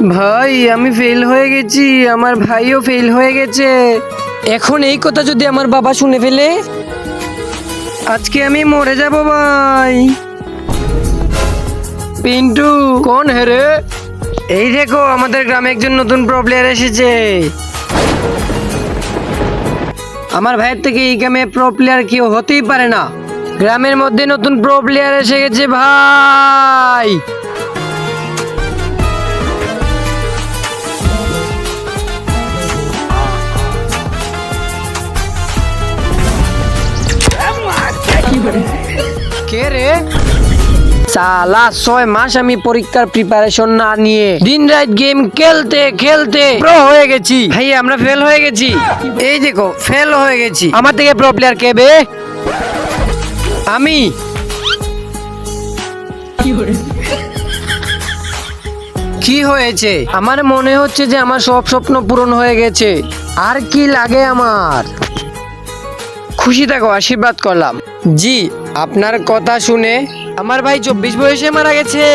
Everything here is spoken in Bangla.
ভাই আমি ফেল হয়ে গেছি, আমার ভাইও ফেল হয়ে গেছে। এখন এই কথা যদি আমার বাবা শুনে ফেলে? আজকে আমি মরে যাব ভাই। পিন্টু, কোন হেরে? এই দেখো আমাদের গ্রামে একজন নতুন প্রো প্লেয়ার এসেছে। আমার ভাইয়ের থেকে এই গ্রামে প্রো প্লেয়ার কেউ হতেই পারে না। গ্রামের মধ্যে নতুন প্রো প্লেয়ার এসে গেছে ভাই। কে রে? সালা 6 মাস আমি পরীক্ষার প্রিপারেশন না নিয়ে দিন রাত গেম খেলতে খেলতে প্রো হয়ে গেছি। ভাই আমরা ফেল হয়ে গেছি, এই দেখো ফেল হয়ে গেছি। আমার থেকে প্রো প্লেয়ার কে বে? আমি। কি হয়েছে? আমার মনে হচ্ছে যে আমার সব স্বপ্ন পূরণ হয়ে গেছে। আর কি লাগে আমার? খুশি থাকো, আশীর্বাদ করলাম। জি, আপনার কথা শুনে আমার ভাই 24 বয়সে মারা গেছে।